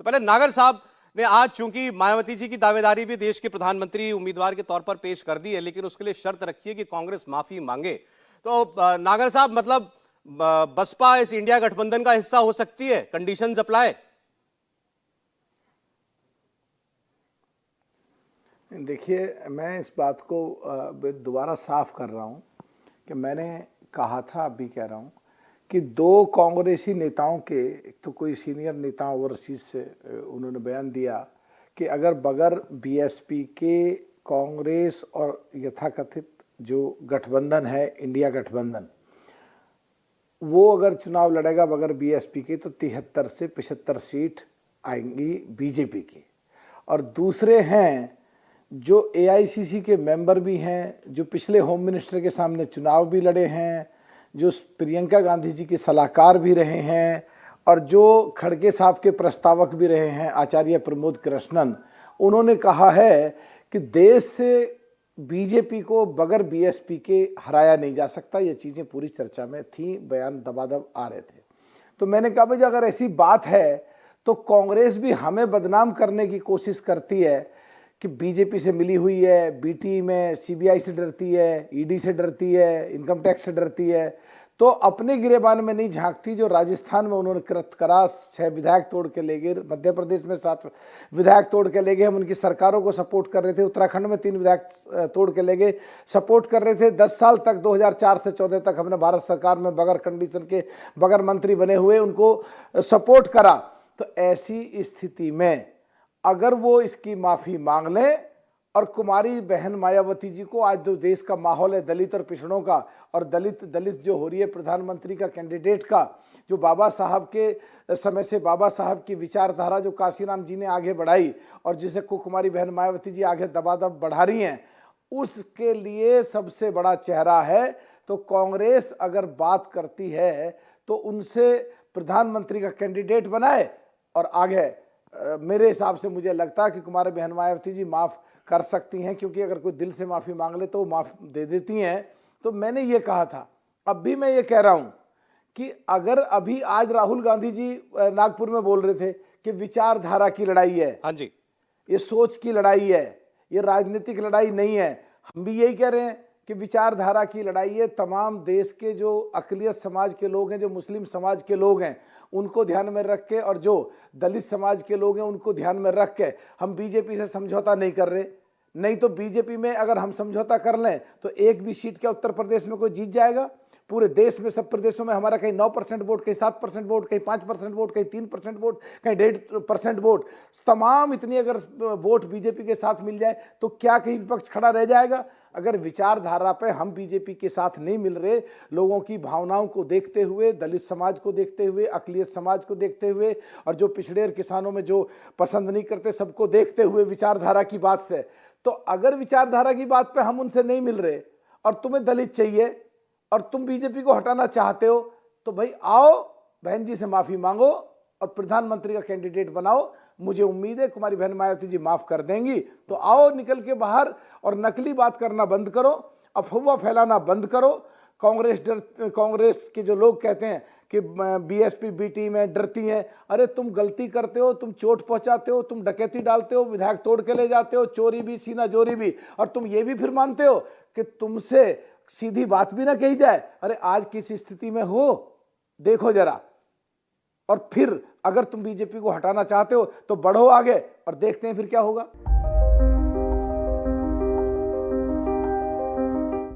तो पहले नागर साहब ने आज चूंकि मायावती जी की दावेदारी भी देश के प्रधानमंत्री उम्मीदवार के तौर पर पेश कर दी है, लेकिन उसके लिए शर्त रखी है कि कांग्रेस माफी मांगे। तो नागर साहब, मतलब बसपा इस इंडिया गठबंधन का हिस्सा हो सकती है? Conditions apply? देखिए, मैं इस बात को दोबारा साफ कर रहा हूं कि मैंने कहा था, अभी कह रहा हूं कि दो कांग्रेसी नेताओं के, एक तो कोई सीनियर नेता ओवरसीज से उन्होंने बयान दिया कि अगर बगैर बीएसपी के कांग्रेस और यथाकथित जो गठबंधन है इंडिया गठबंधन, वो अगर चुनाव लड़ेगा बगैर बीएसपी के तो 73 से 75 सीट आएंगी बीजेपी की। और दूसरे हैं जो एआईसीसी के मेंबर भी हैं, जो पिछले होम मिनिस्टर के सामने चुनाव भी लड़े हैं, जो प्रियंका गांधी जी के सलाहकार भी रहे हैं और जो खड़गे साहब के प्रस्तावक भी रहे हैं, आचार्य प्रमोद कृष्णन। उन्होंने कहा है कि देश से बीजेपी को बगैर बीएसपी के हराया नहीं जा सकता। ये चीज़ें पूरी चर्चा में थी, बयान दबादब आ रहे थे। तो मैंने कहा भाई अगर ऐसी बात है तो कांग्रेस भी हमें बदनाम करने की कोशिश करती है कि बीजेपी से मिली हुई है, बीटी में सीबीआई से डरती है, ईडी से डरती है, इनकम टैक्स से डरती है, तो अपने गिरेबान में नहीं झांकती। जो राजस्थान में उन्होंने कृत करा, 6 विधायक तोड़ के ले गए, मध्य प्रदेश में 7 विधायक तोड़ के ले गए, हम उनकी सरकारों को सपोर्ट कर रहे थे, उत्तराखंड में 3 विधायक तोड़ के ले गए, सपोर्ट कर रहे थे। 10 साल तक 2004 से 14 तक हमने भारत सरकार में बगैर कंडीशन के, बगैर मंत्री बने हुए उनको सपोर्ट करा। तो ऐसी स्थिति में अगर वो इसकी माफी मांग लें और कुमारी बहन मायावती जी को, आज जो देश का माहौल है दलित और पिछड़ों का, और दलित जो हो रही है प्रधानमंत्री का कैंडिडेट का, जो बाबा साहब के समय से बाबा साहब की विचारधारा जो काशीराम जी ने आगे बढ़ाई और जिसे कुमारी बहन मायावती जी आगे दबादब बढ़ा रही हैं, उसके लिए सबसे बड़ा चेहरा है। तो कांग्रेस अगर बात करती है तो उनसे प्रधानमंत्री का कैंडिडेट बनाए और आगे मेरे हिसाब से मुझे लगता है कि कुमारी बहन मायावती जी माफ कर सकती हैं, क्योंकि अगर कोई दिल से माफी मांग ले तो वो माफ दे देती हैं। तो मैंने ये कहा था, अब भी मैं ये कह रहा हूं कि अगर अभी आज राहुल गांधी जी नागपुर में बोल रहे थे कि विचारधारा की लड़ाई है, हाँ जी, ये सोच की लड़ाई है, ये राजनीतिक लड़ाई नहीं है। हम भी यही कह रहे हैं कि विचारधारा की लड़ाई है। तमाम देश के जो अक़लियत समाज के लोग हैं, जो मुस्लिम समाज के लोग हैं, उनको ध्यान में रख के, और जो दलित समाज के लोग हैं उनको ध्यान में रख के हम बीजेपी से समझौता नहीं कर रहे। नहीं तो बीजेपी में अगर हम समझौता कर लें तो एक भी सीट क्या उत्तर प्रदेश में कोई जीत जाएगा? पूरे देश में सब प्रदेशों में हमारा कहीं 9% वोट, कहीं 7% वोट, कहीं 5% वोट, कहीं 3% वोट, कहीं 1.5% वोट, तमाम इतनी अगर वोट बीजेपी के साथ मिल जाए तो क्या कहीं विपक्ष खड़ा रह जाएगा? अगर विचारधारा पे हम बीजेपी के साथ नहीं मिल रहे, लोगों की भावनाओं को देखते हुए, दलित समाज को देखते हुए, अक़लियत समाज को देखते हुए, और जो पिछड़े और किसानों में जो पसंद नहीं करते सबको देखते हुए विचारधारा की बात से, तो अगर विचारधारा की बात पे हम उनसे नहीं मिल रहे और तुम्हें दलित चाहिए और तुम बीजेपी को हटाना चाहते हो, तो भाई आओ, बहन जी से माफी मांगो और प्रधानमंत्री का कैंडिडेट बनाओ। मुझे उम्मीद है कुमारी बहन मायावती जी माफ कर देंगी। तो आओ, निकल के बाहर और नकली बात करना बंद करो, अफवाह फैलाना बंद करो। कांग्रेस के जो लोग कहते हैं कि बीएसपी बीटी में डरती हैं, अरे तुम गलती करते हो, तुम चोट पहुंचाते हो, तुम डकैती डालते हो, विधायक तोड़ के ले जाते हो, चोरी भी, सीना जोरी भी, और तुम ये भी फिर मानते हो कि तुमसे सीधी बात भी ना कही जाए। अरे आज किस स्थिति में हो देखो जरा, और फिर अगर तुम बीजेपी को हटाना चाहते हो तो बढ़ो आगे और देखते हैं फिर क्या होगा।